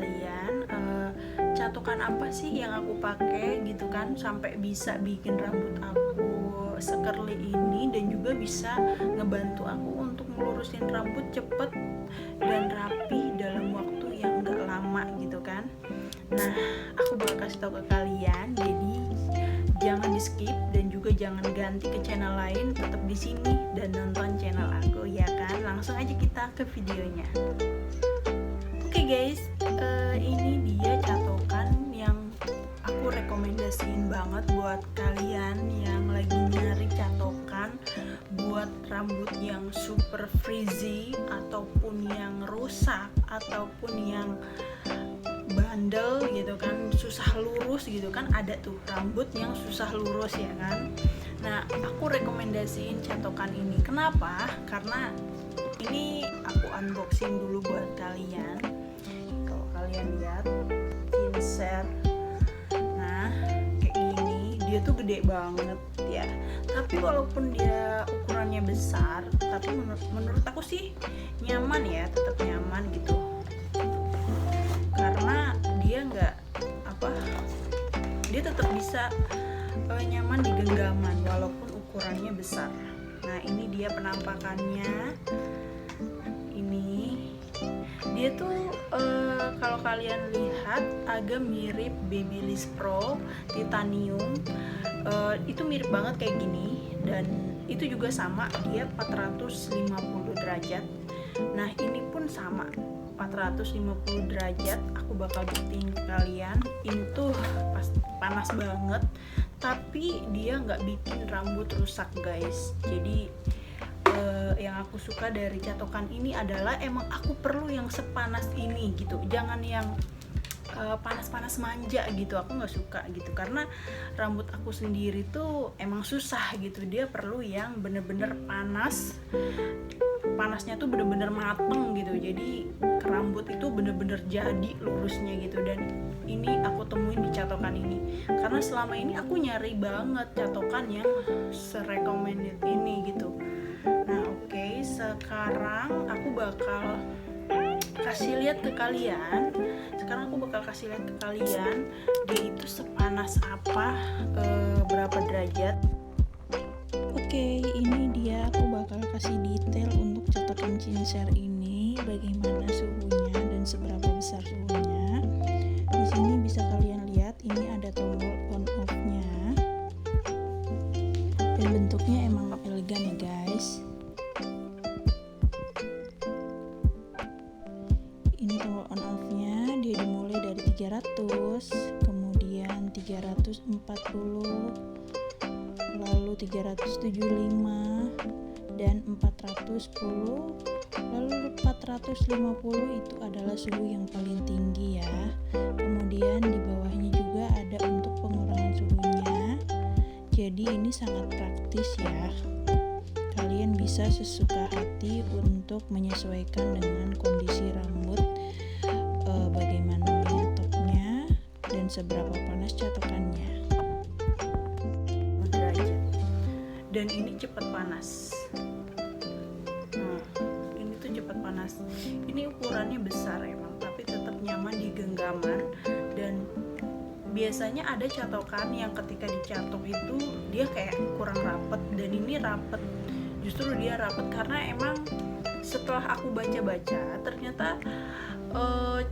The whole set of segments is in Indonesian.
kalian catokan apa sih yang aku pakai gitu kan, sampai bisa bikin rambut aku sekerli ini dan juga bisa ngebantu aku untuk melurusin rambut cepet dan rapi dalam waktu yang gak lama gitu kan. Nah, aku bakal kasih tahu ke kalian, jadi jangan di skip dan juga jangan ganti ke channel lain, tetap di sini dan nonton channel aku ya kan. Langsung aja kita ke videonya. Oke guys, ini dia catokan yang aku rekomendasiin banget buat kalian yang lagi nyari catokan buat rambut yang super frizzy ataupun yang rusak ataupun yang bandel gitu kan, susah lurus gitu kan. Ada tuh rambut yang susah lurus ya kan. Nah, aku rekomendasiin catokan ini. Kenapa? Karena ini aku unboxing dulu buat kalian. Kalau kalian lihat Kinser, nah kayak gini, dia tuh gede banget ya. Tapi walaupun dia ukurannya besar, tapi menurut aku sih nyaman ya, tetap nyaman gitu. Karena dia nggak dia tetap bisa nyaman di genggaman walaupun ukurannya besar. Nah, ini dia penampakannya. Ini dia tuh kalau kalian lihat agak mirip Babyliss Pro Titanium. Itu mirip banget kayak gini, dan itu juga sama, dia 450 derajat. Nah, ini pun sama 450 derajat. Aku bakal buktiin ke kalian, ini tuh panas banget, tapi dia nggak bikin rambut rusak guys. Jadi yang aku suka dari catokan ini adalah emang aku perlu yang sepanas ini gitu, jangan yang panas-panas manja gitu. Aku nggak suka gitu, karena rambut aku sendiri tuh emang susah gitu, dia perlu yang bener-bener panasnya tuh bener-bener mateng gitu, jadi rambut itu bener-bener jadi lurusnya gitu. Dan ini aku temuin di catokan ini, karena selama ini aku nyari banget catokan yang recommended ini gitu. Nah oke, sekarang aku bakal kasih lihat ke kalian. Dia itu sepanas apa, berapa derajat. Oke, ini dia, aku bakal kasih detail untuk catokan Kinser ini, bagaimana suhunya dan seberapa besar suhunya. Di sini bisa kalian lihat, ini ada tombol on off-nya. Dan bentuknya emang elegan ya guys. Ini tombol on off-nya, dia dimulai dari 300, kemudian 340, lalu 375 dan 410, lalu 450 itu adalah suhu yang paling tinggi ya. Kemudian di bawahnya juga ada untuk pengurangan suhunya. Jadi ini sangat praktis ya. Kalian bisa sesuka hati untuk menyesuaikan dengan kondisi rambut, bagaimana menyetopnya dan seberapa panas catokannya. Dan ini cepat panas. Nah, ini tuh cepat panas. Ini ukurannya besar emang, tapi tetap nyaman di genggaman. Dan biasanya ada catokan yang ketika dicatok itu dia kayak kurang rapet, dan ini rapet. Justru dia rapet karena emang setelah aku baca-baca ternyata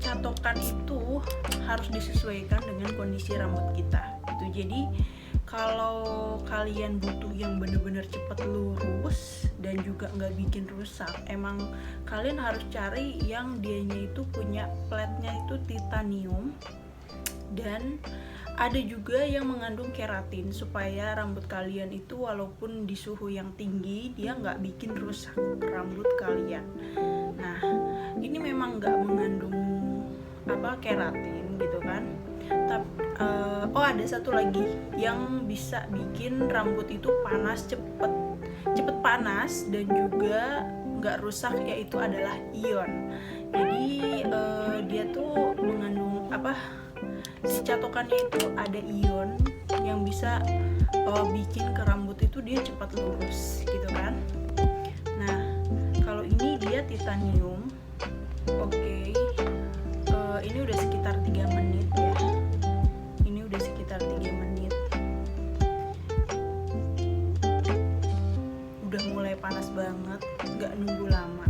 catokan itu harus disesuaikan dengan kondisi rambut kita gitu. Jadi kalau kalian butuh yang bener-bener cepet lurus dan juga nggak bikin rusak, emang kalian harus cari yang dianya itu punya platnya itu titanium, dan ada juga yang mengandung keratin supaya rambut kalian itu walaupun di suhu yang tinggi dia nggak bikin rusak rambut kalian. Nah, ini memang nggak mengandung keratin gitu kan. Ada satu lagi yang bisa bikin rambut itu panas cepet panas dan juga nggak rusak, yaitu adalah ion. Jadi dia tuh mengandung si catokannya itu ada ion yang bisa bikin ke rambut itu dia cepat lurus gitu kan. Nah, kalau ini dia titanium. Oke, ini udah sekitar 3 menit ya. Ini udah sekitar 3 menit. Udah mulai panas banget, gak nunggu lama.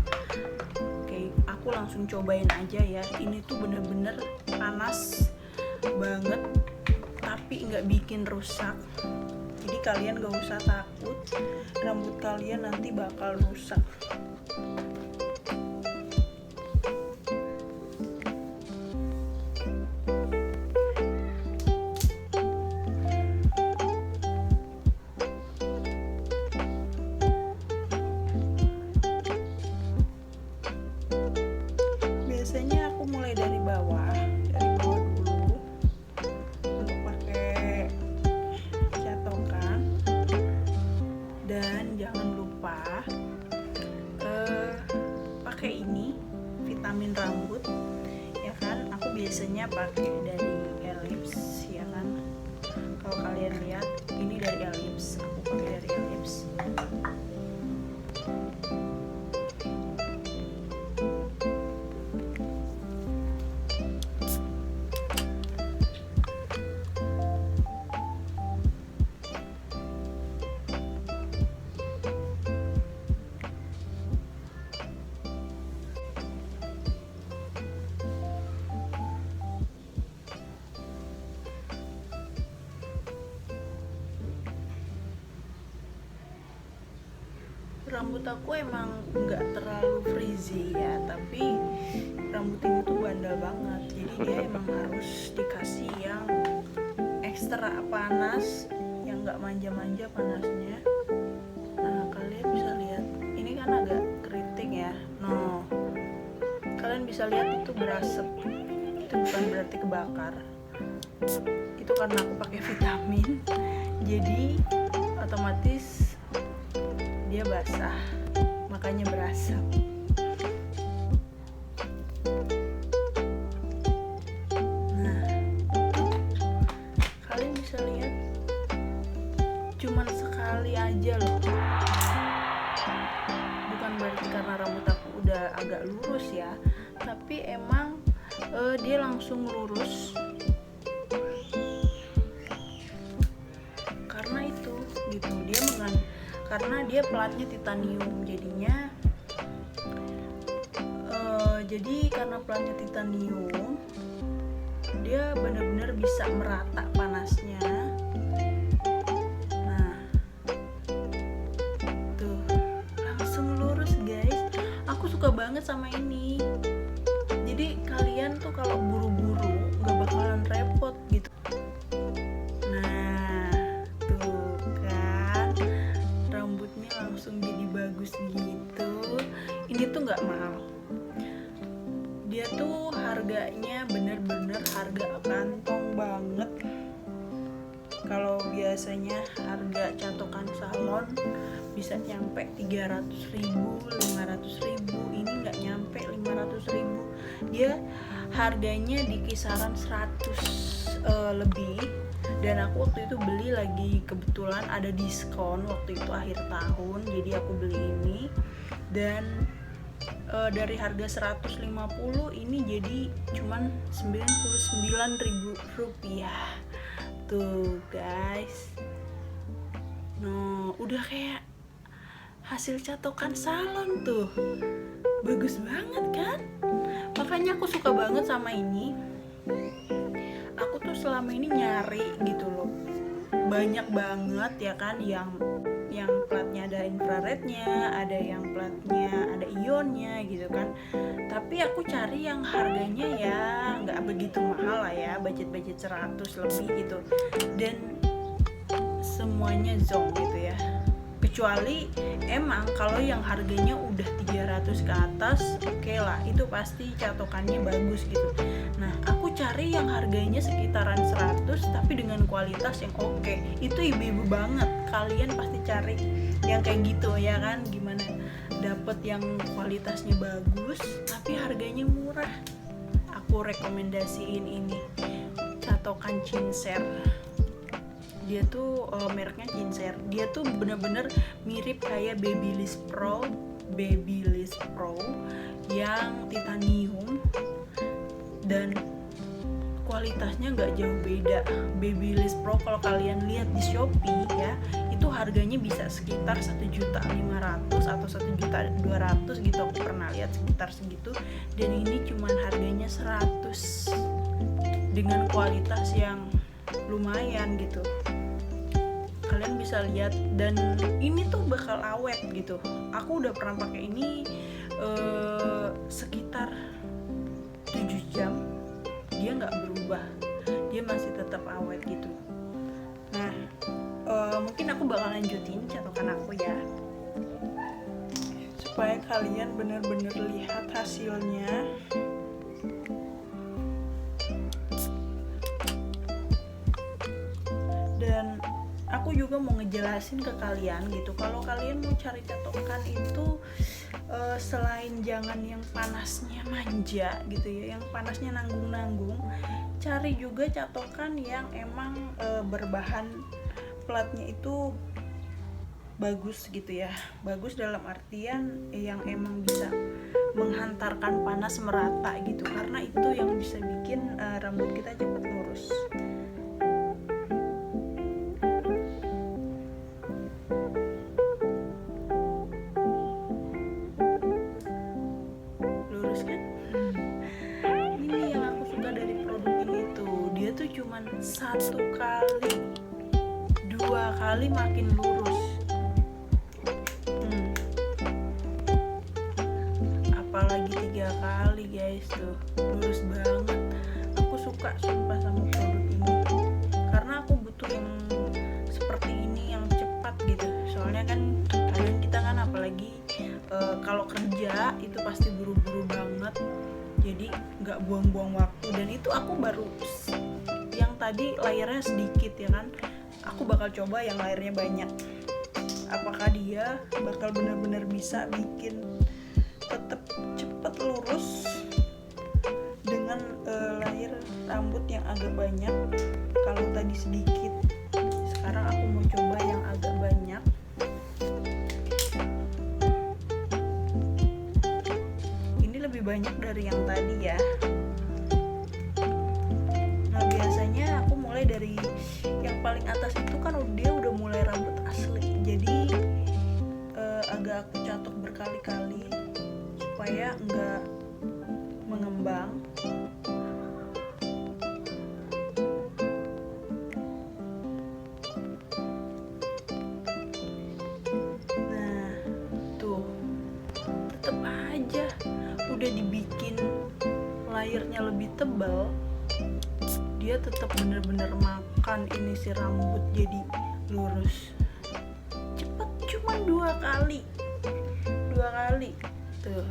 Oke, aku langsung cobain aja ya. Ini tuh bener-bener panas banget, tapi nggak bikin rusak. Jadi kalian gak usah takut, rambut kalian nanti bakal rusak. Biasanya aku mulai dari bawah dulu untuk pakai catokan. Dan jangan lupa pakai ini vitamin rambut ya kan. Aku biasanya pakai dari Ellipse ya kan. Kalau kalian lihat ini dari Ellipse, aku pakai dari Ellipse. Rambut aku emang nggak terlalu frizzy ya, tapi rambut ini tuh bandel banget. Jadi dia emang harus dikasih yang ekstra panas, yang nggak manja-manja panasnya. Nah kalian bisa lihat, ini kan agak keriting ya. No, kalian bisa lihat itu berasap. Itu bukan berarti kebakar. Itu karena aku pakai vitamin. Jadi otomatis dia basah, makanya berasap. Nah, kalian bisa lihat cuman sekali aja loh. Bukan berarti karena rambut aku udah agak lurus ya, tapi emang dia langsung lurus karena itu gitu. Karena dia pelatnya titanium, jadinya jadi karena pelatnya titanium dia benar-benar bisa merata panasnya. Nah tuh langsung lurus guys. Aku suka banget sama ini. Jadi kalian tuh kalau buru-buru nggak bakalan repot gitu. Langsung jadi bagus gitu. Ini tuh nggak mahal. Dia tuh harganya bener-bener harga kantong banget. Kalau biasanya harga catokan salon bisa nyampe 300.000, 500.000, ini nggak nyampe 500.000. Dia harganya di kisaran 100 lebih. Dan aku waktu itu beli lagi kebetulan ada diskon waktu itu akhir tahun, jadi aku beli ini. Dan dari harga 150 ini jadi cuman 99.000 rupiah. Tuh guys, no, udah kayak hasil catokan salon tuh, bagus banget kan. Makanya aku suka banget sama ini. Aku tuh selama ini nyari gitu loh, banyak banget ya kan, yang platnya ada infrarednya, ada yang platnya ada ionnya gitu kan. Tapi aku cari yang harganya ya nggak begitu mahal lah ya, budget 100 lebih gitu. Dan semuanya zonk gitu ya. Kecuali emang kalau yang harganya udah 300 ke atas, oke lah, itu pasti catokannya bagus gitu. Nah, aku cari yang harganya sekitaran 100 tapi dengan kualitas yang oke. Itu ibu-ibu banget. Kalian pasti cari yang kayak gitu ya kan? Gimana dapet yang kualitasnya bagus tapi harganya murah. Aku rekomendasiin ini, catokan Cincer. Dia tuh mereknya Cincer. Dia tuh bener-bener mirip kayak Babyliss Pro yang titanium. Dan kualitasnya nggak jauh beda. Babyliss Pro kalau kalian lihat di Shopee ya, itu harganya bisa sekitar 1.500.000 atau 1.200.000 gitu, aku pernah lihat sekitar segitu. Dan ini cuman harganya 100 dengan kualitas yang lumayan gitu. Kalian bisa lihat, dan ini tuh bakal awet gitu. Aku udah pernah pakai ini sekitar 7 jam, dia nggak berubah, dia masih tetap awet gitu. Nah, mungkin aku bakal lanjutin catokan aku ya, supaya kalian bener-bener lihat hasilnya. Dan aku juga mau ngejelasin ke kalian gitu, kalau kalian mau cari catokan itu selain jangan yang panasnya manja gitu ya, yang panasnya nanggung-nanggung, cari juga catokan yang emang berbahan platnya itu bagus gitu ya. Bagus dalam artian yang emang bisa menghantarkan panas merata gitu, karena itu yang bisa bikin rambut kita cepat lurus. Cuman 1 kali 2 kali makin lurus. Apalagi 3 kali guys, tuh lurus banget. Aku suka sumpah sama produk ini, karena aku butuh yang seperti ini, yang cepat gitu. Soalnya kan kadang kita kan apalagi kalau kerja itu pasti buru-buru banget, jadi nggak buang-buang waktu. Dan itu aku baru yang tadi layernya sedikit ya kan, aku bakal coba yang layernya banyak. Apakah dia bakal benar-benar bisa bikin tetap cepet lurus dengan layer rambut yang agak banyak. Kalau tadi sedikit, sekarang aku mau coba yang agak banyak. Ini lebih banyak dari yang tadi ya. Biasanya aku mulai dari yang paling atas itu kan dia udah mulai rambut asli, jadi agak aku catok berkali-kali supaya enggak mengembang. Nah tuh, tetep aja udah dibikin layernya lebih tebal, dia tetap bener-bener makan ini si rambut jadi lurus cepet. Cuma 2 kali tuh.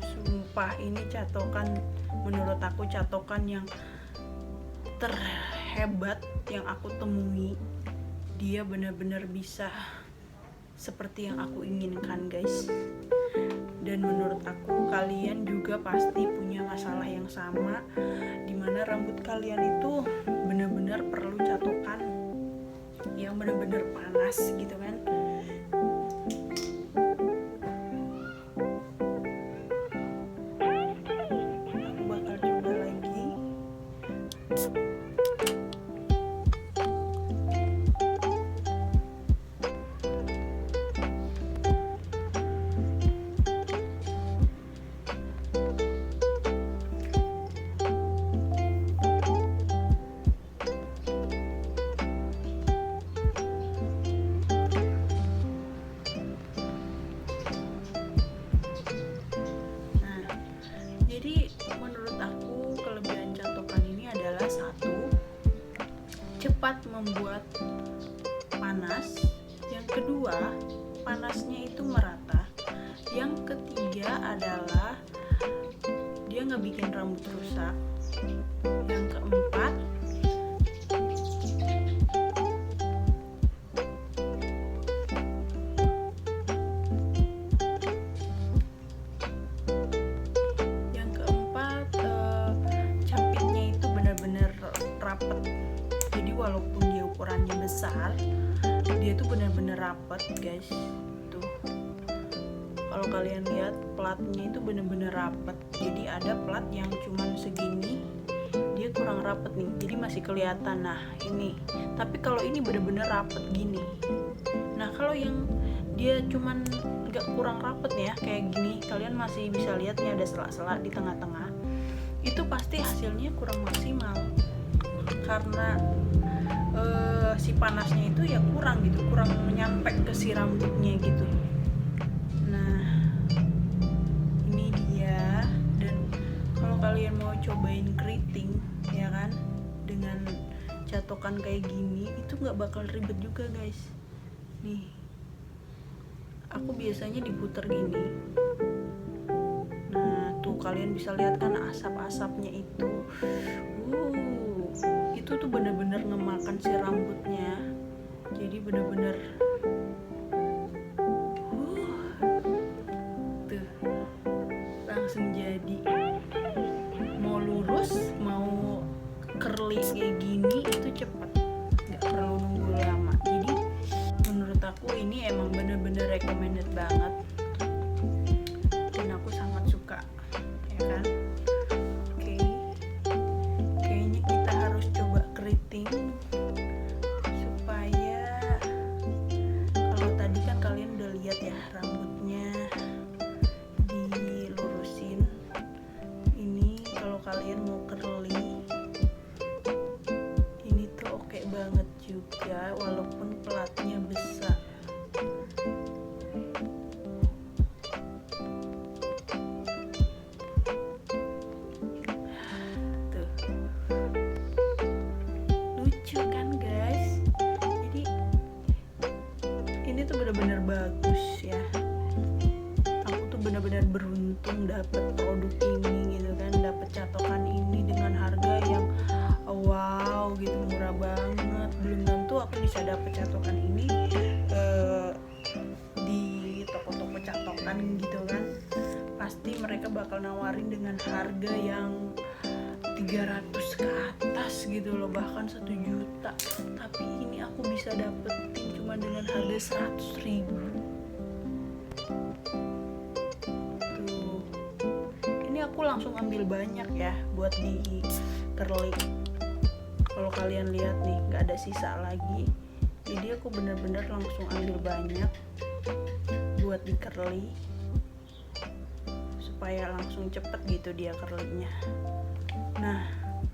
Sumpah ini catokan, menurut aku catokan yang terhebat yang aku temui. Dia bener-bener bisa seperti yang aku inginkan guys. Dan menurut aku kalian juga pasti punya masalah yang sama, dimana rambut kalian itu benar-benar perlu catokan yang benar-benar panas gitu kan. Aku bakal coba lagi. Jadi menurut aku kelebihan catokan ini adalah 1, cepat membuat panas. Yang kedua, panasnya itu merata. Yang ketiga adalah dia nggak bikin rambut rusak. Yang keempat, rapet. Jadi walaupun dia ukurannya besar, dia tuh benar-benar rapet guys. Tuh, kalau kalian lihat platnya itu bener-bener rapet. Jadi ada plat yang cuman segini, dia kurang rapet nih, jadi masih kelihatan. Nah ini, tapi kalau ini bener-bener rapet gini. Nah kalau yang dia cuman nggak kurang rapet ya kayak gini, kalian masih bisa lihat nih ada sela-sela di tengah-tengah, itu pasti hasilnya kurang maksimal karena si panasnya itu ya kurang gitu, kurang nyampe ke si rambutnya gitu. Nah ini dia. Dan kalau kalian mau cobain keriting ya kan dengan catokan kayak gini, itu nggak bakal ribet juga guys. Nih aku biasanya diputer gini. Nah tuh kalian bisa lihat kan asap-asapnya itu tuh bener-bener ngemakan si rambutnya. Jadi bener-bener tuh langsung jadi. Mau lurus mau curly kayak gini itu cepet, nggak perlu nunggu lama. Jadi menurut aku ini emang bener-bener recommended banget dan aku sangat suka ya kan. Supaya kalau tadi kan kalian udah lihat ya rambutnya dilurusin, ini kalau kalian mau curly ini tuh oke banget juga walaupun platnya besar. Bener-bener bagus ya. Aku tuh bener-bener beruntung dapet produk ini gitu kan, dapet catokan ini dengan harga yang wow gitu, murah banget. Belum tentu aku bisa dapet catokan ini di toko-toko catokan gitu kan. Pasti mereka bakal nawarin dengan harga yang 300 ke atas gitu loh, bahkan 1 juta. Tapi ini aku bisa dapetin cuma dengan harga 100.000. Tuh. Ini aku langsung ambil banyak ya buat di curly. Kalau kalian lihat nih, nggak ada sisa lagi. Jadi aku bener-bener langsung ambil banyak buat di curly supaya langsung cepet gitu dia curly-nya. Nah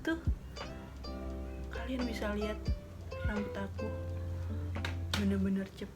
tuh kalian bisa lihat rambut aku bener-bener cepet.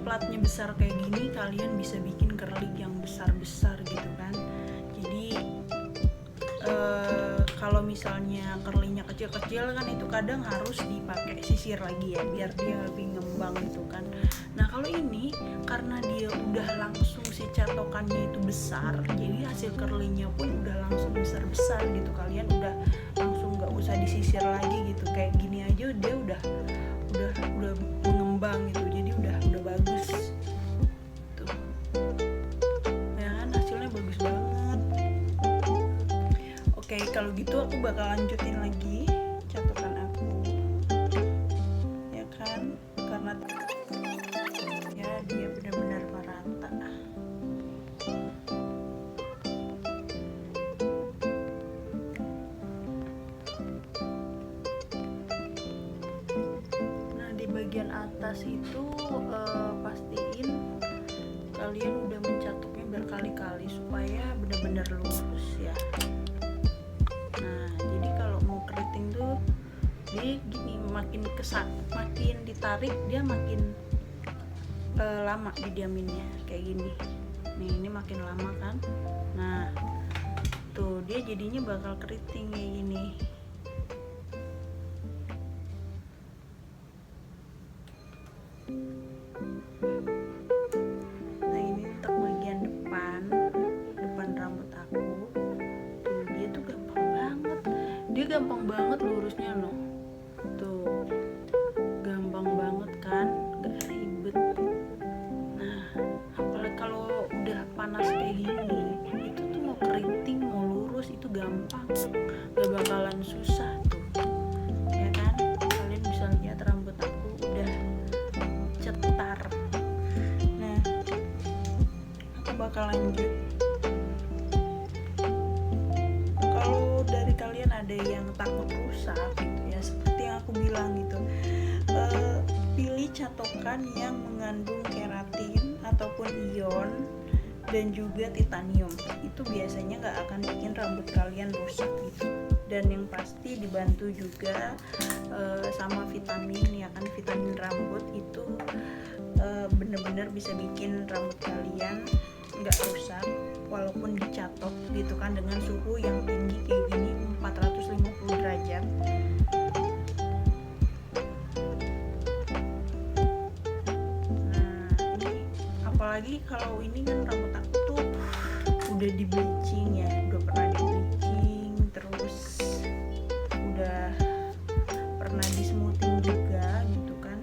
Platnya besar kayak gini, kalian bisa bikin curly yang besar-besar gitu kan. Jadi kalau misalnya curlynya kecil-kecil kan itu kadang harus dipakai sisir lagi ya biar dia lebih ngembang gitu kan. Nah kalau ini karena dia udah langsung si catokannya itu besar, jadi hasil curlynya pun udah langsung besar-besar gitu. Kalian udah langsung nggak usah disisir lagi gitu, kayak gini aja dia udah mengembang gitu. Jadi udah bagus tuh ya kan, hasilnya bagus banget. Oke kalau gitu aku bakal lanjutin lagi catokan aku ya kan, karena ya dia benar-benar merata. Nah di bagian atas itu pastiin kalian udah mencatoknya berkali-kali supaya benar-benar lurus ya. Nah jadi kalau mau keriting tuh dia gini, makin ditarik dia makin lama didiaminnya kayak gini nih. Ini makin lama kan, nah tuh dia jadinya bakal keriting kayak gini. Nah ini untuk bagian depan rambut aku tuh, dia tuh gampang banget lurusnya loh. Tuh gampang banget kan, gak ribet. Nah apalagi kalau udah panas kayak gini, itu tuh mau keriting mau lurus itu gampang, gak bakalan susah tuh ya kan. Kalian bisa lihat rambut aku udah cetar. Nah aku bakal lanjut. Kalau dari kalian ada yang takut rusak gitu ya, seperti yang aku bilang gitu, pilih catokan yang mengandung keratin ataupun ion dan juga titanium. Itu biasanya nggak akan bikin rambut kalian rusak gitu. Dan yang pasti dibantu juga sama vitamin ya kan. Vitamin rambut itu bener-bener bisa bikin rambut kalian nggak rusak walaupun dicatok gitu kan, dengan suhu yang tinggi kayak gini 450 derajat. Nah ini apalagi kalau ini kan rambut aku tuh udah di bleaching ya, udah pernah di bleaching, terus udah pernah di smoothing juga gitu kan.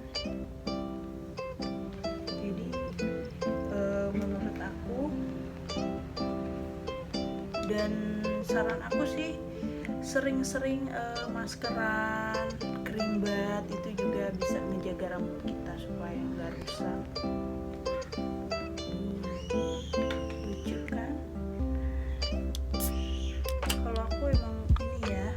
Jadi menurut aku dan saran aku sih sering-sering maskeran, krim bat, itu juga bisa menjaga rambut kita supaya nggak rusak. Lucu kan? Kalau aku emang ini ya,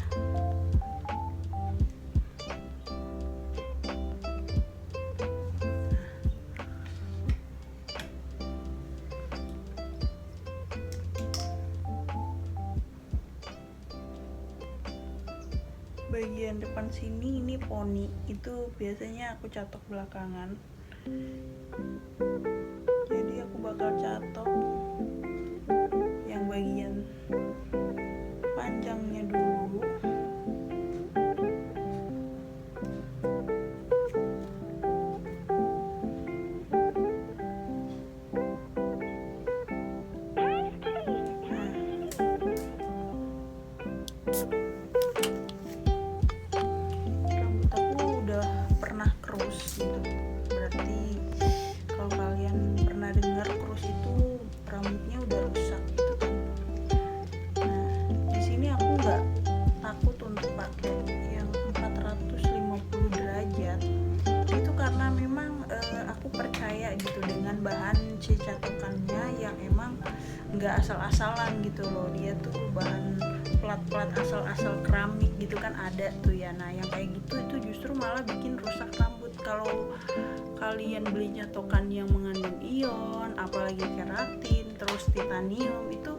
bagian depan sini ini poni, itu biasanya aku catok belakangan. Jadi aku bakal catok yang bagian panjangnya dulu. Si catokannya yang emang nggak asal-asalan gitu loh, dia tuh bahan plat-plat asal-asal keramik gitu kan ada tuh ya. Nah yang kayak gitu itu justru malah bikin rusak rambut. Kalau kalian beli catokan yang mengandung ion, apalagi keratin, terus titanium, itu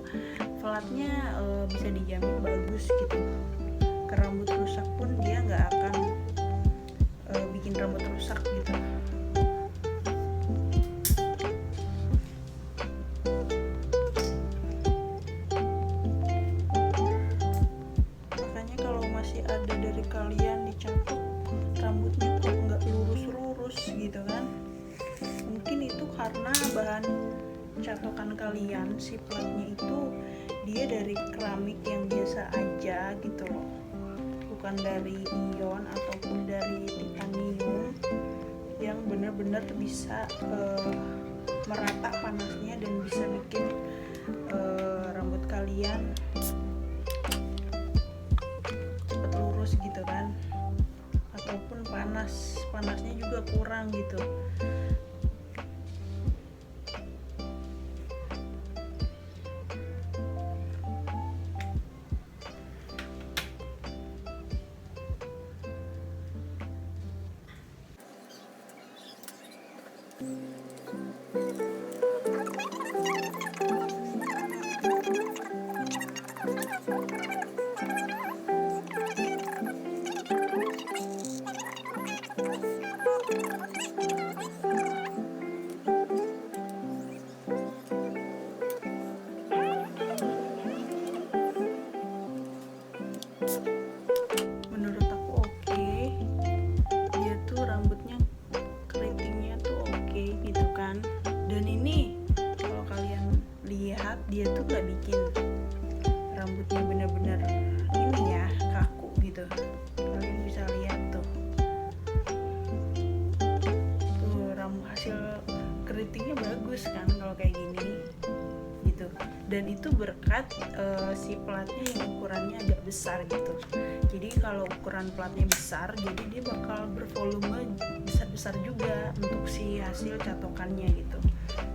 platnya bisa dijamin bagus gitu. Ke rambut rusak pun dia nggak akan bikin rambut rusak gitu. Ada dari kalian dicatok rambutnya kok nggak lurus-lurus gitu kan, mungkin itu karena bahan catokan kalian si platnya itu dia dari keramik yang biasa aja gitu loh, bukan dari ion ataupun dari titanium yang benar-benar bisa merata panasnya dan bisa bikin rambut kalian gitu kan, ataupun panasnya juga kurang gitu. bikin rambutnya bener-bener ini ya, kaku gitu. Kalian bisa lihat tuh hasil keritingnya bagus kan kalau kayak gini gitu. Dan itu berkat si platnya yang ukurannya agak besar gitu. Jadi kalau ukuran platnya besar, jadi dia bakal bervolume besar-besar juga untuk si hasil catokannya gitu.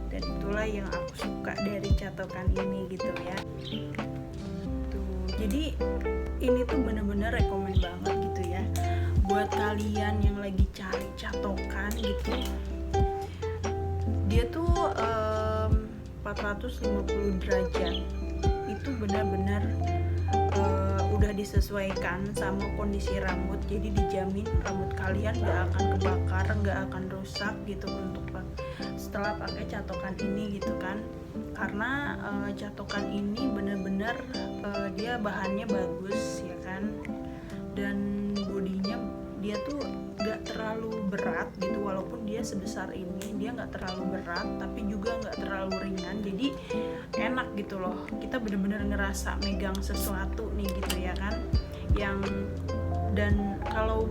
Dan itulah yang aku suka dari catokan ini gitu ya. Tuh, jadi ini tuh bener-bener rekomen banget gitu ya buat kalian yang lagi cari catokan gitu. Dia tuh 450 derajat, itu benar-benar udah disesuaikan sama kondisi rambut, jadi dijamin rambut kalian gak akan kebakar, gak akan rusak gitu setelah pakai catokan ini gitu kan. Karena catokan ini benar-benar dia bahannya bagus ya kan, dan bodinya dia tuh gak terlalu berat gitu, walaupun dia sebesar ini dia gak terlalu berat tapi juga gak terlalu ringan, jadi enak gitu loh. Kita bener-bener ngerasa megang sesuatu nih gitu ya kan. Dan kalau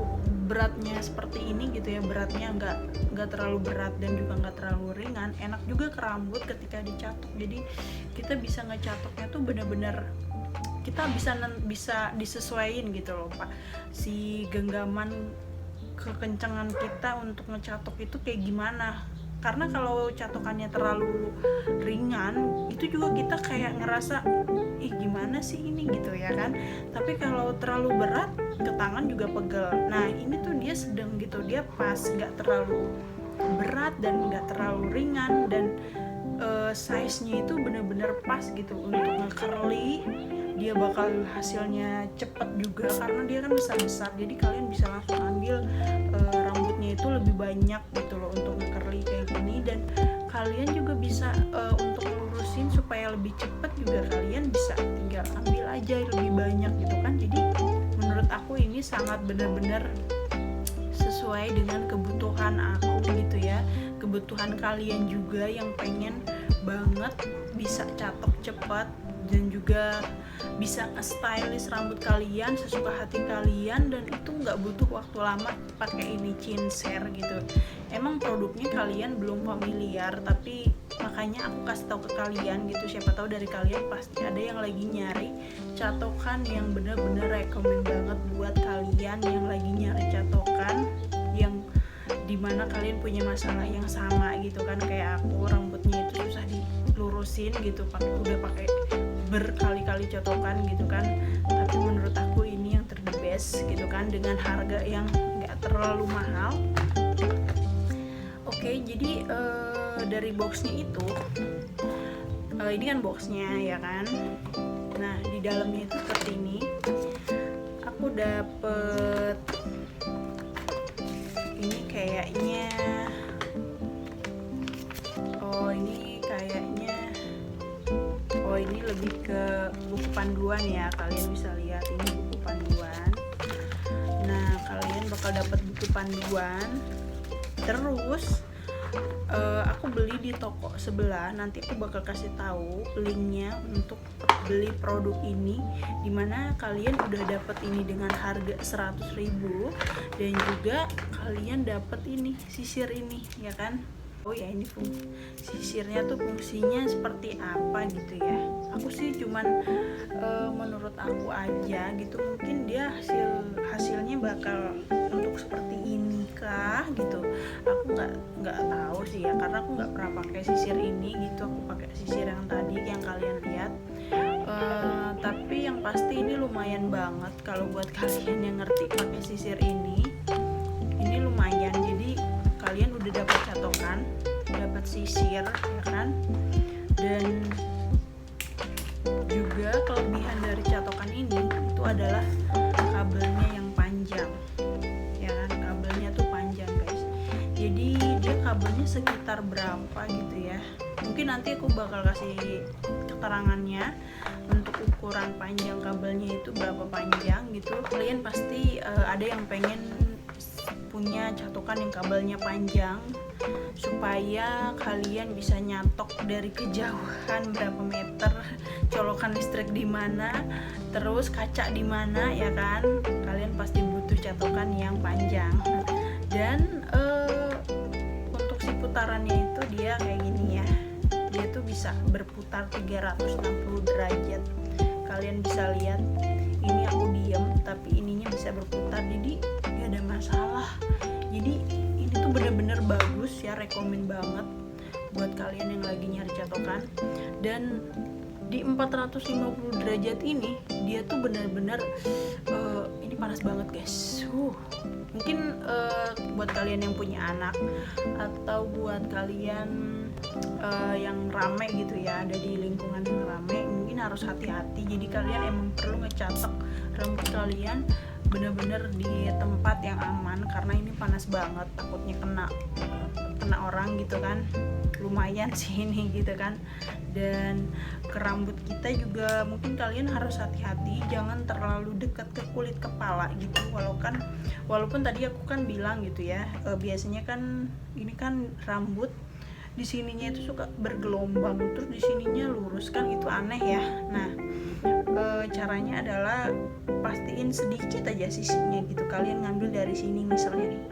beratnya seperti ini gitu ya, beratnya nggak terlalu berat dan juga nggak terlalu ringan, enak juga ke rambut ketika dicatok. Jadi kita bisa ngecatoknya tuh bener-bener kita bisa disesuaikan gitu loh Pak, si genggaman kekencangan kita untuk ngecatok itu kayak gimana. Karena kalau catokannya terlalu ringan itu juga kita kayak ngerasa ih gimana sih ini gitu ya kan. Tapi kalau terlalu berat ke tangan juga pegel. Nah ini tuh dia sedang gitu, dia pas, nggak terlalu berat dan nggak terlalu ringan, dan size-nya itu bener-bener pas gitu untuk nge-curly. Dia bakal hasilnya cepet juga karena dia kan besar-besar, jadi kalian bisa langsung ambil rambutnya itu lebih banyak gitu loh untuk nge-curly kayak gini. Dan kalian juga bisa untuk lurusin supaya lebih cepet juga, kalian bisa tinggal ambil aja lebih banyak gitu kan. Jadi menurut aku ini sangat benar-benar sesuai dengan kebutuhan aku gitu ya, kebutuhan kalian juga yang pengen banget bisa catok cepat dan juga bisa nge-stylish rambut kalian sesuka hati kalian, dan itu nggak butuh waktu lama pakai ini Cincer gitu. Emang produknya kalian belum familiar, tapi makanya aku kasih tahu ke kalian gitu, siapa tahu dari kalian pasti ada yang lagi nyari catokan yang bener-bener rekomen banget buat kalian yang lagi nyari catokan yang dimana kalian punya masalah yang sama gitu kan, kayak aku rambutnya itu susah dilurusin gitu, udah pakai berkali-kali catokan gitu kan. Tapi menurut aku ini yang the best gitu kan, dengan harga yang gak terlalu mahal. Oke, jadi dari boxnya itu ini kan boxnya ya kan. Nah di dalamnya itu seperti ini. Aku dapet ini kayaknya, ini lebih ke buku panduan ya, kalian bisa lihat ini buku panduan. Nah kalian bakal dapat buku panduan, terus aku beli di toko sebelah, nanti aku bakal kasih tahu linknya untuk beli produk ini, dimana kalian udah dapat ini dengan harga 100.000 dan juga kalian dapat ini sisir ini ya kan. Oh ya, ini sisirnya tuh fungsinya seperti apa gitu ya. Aku sih cuman menurut aku aja gitu, mungkin dia hasilnya bakal untuk seperti ini kah gitu. Aku nggak tahu sih ya, karena aku nggak pernah pakai sisir ini gitu. Aku pakai sisir yang tadi yang kalian lihat. Tapi yang pasti ini lumayan banget kalau buat kalian yang ngerti pakai sisir ini lumayan. Jadi kalian udah dapat catokan, dapat sisir ya kan, dan juga kelebihan dari catokan ini itu adalah kabelnya yang panjang ya kan. Kabelnya tuh panjang guys, jadi dia kabelnya sekitar berapa gitu ya, mungkin nanti aku bakal kasih keterangannya untuk ukuran panjang kabelnya itu berapa panjang gitu. Kalian pasti ada yang pengen punya catokan yang kabelnya panjang supaya kalian bisa nyatok dari kejauhan berapa meter, colokan listrik di mana, terus kaca di mana, ya kan? Kalian pasti butuh catokan yang panjang. Dan untuk si putarannya itu dia kayak gini ya. Dia tuh bisa berputar 360 derajat. Kalian bisa lihat, ini aku diem tapi ininya bisa berputar, jadi gak ada masalah. Jadi ini tuh bener-bener bagus ya, rekomen banget buat kalian yang lagi nyari catokan. Dan di 450 derajat ini dia tuh bener-bener ini panas banget guys. Mungkin buat kalian yang punya anak atau buat kalian yang rame gitu ya, ada di lingkungan yang rame, mungkin harus hati-hati. Jadi kalian emang perlu ngecatok rambut kalian bener-bener di tempat yang aman, karena ini panas banget, takutnya kena orang gitu kan. Lumayan sih ini gitu kan. Dan ke rambut kita juga mungkin kalian harus hati-hati, jangan terlalu dekat ke kulit kepala gitu. Walaupun tadi aku kan bilang gitu ya, biasanya kan ini kan rambut di sininya itu suka bergelombang, terus di sininya lurus kan, itu aneh ya. Nah, caranya adalah pastiin sedikit aja sisinya gitu. Kalian ngambil dari sini misalnya nih,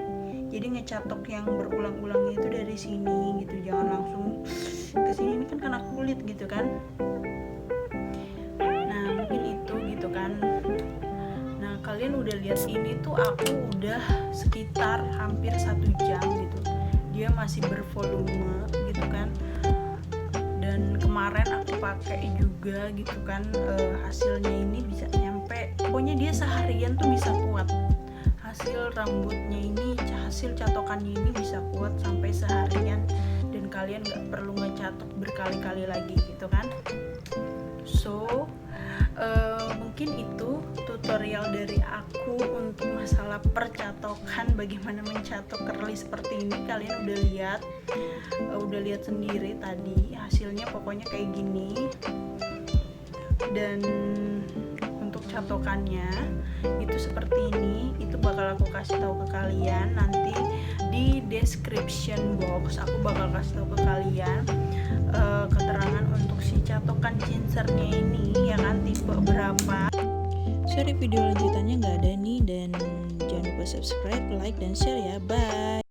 jadi ngecatok yang berulang-ulangnya itu dari sini gitu, jangan langsung ke sini, ini kan kena kulit gitu kan. Nah mungkin itu gitu kan. Nah kalian udah lihat ini tuh aku udah sekitar hampir 1 jam gitu, dia masih bervolume gitu kan. Dan kemarin aku pakai juga gitu kan, hasilnya ini bisa nyampe, pokoknya dia seharian tuh bisa kuat. Hasil rambutnya ini, hasil catokannya ini bisa kuat sampai seharian, dan kalian gak perlu ngecatok berkali-kali lagi gitu kan. So mungkin itu tutorial dari aku untuk masalah percatokan, bagaimana mencatok curly seperti ini. Kalian udah lihat sendiri tadi hasilnya, pokoknya kayak gini. Dan untuk catokannya itu seperti ini, itu bakal aku kasih tahu ke kalian nanti di description box. Aku bakal kasih tahu ke kalian keterangan untuk si catokan gincernya ini ya kan, tipe berapa. Sorry video lanjutannya nggak ada nih, dan jangan lupa subscribe, like, dan share ya. Bye.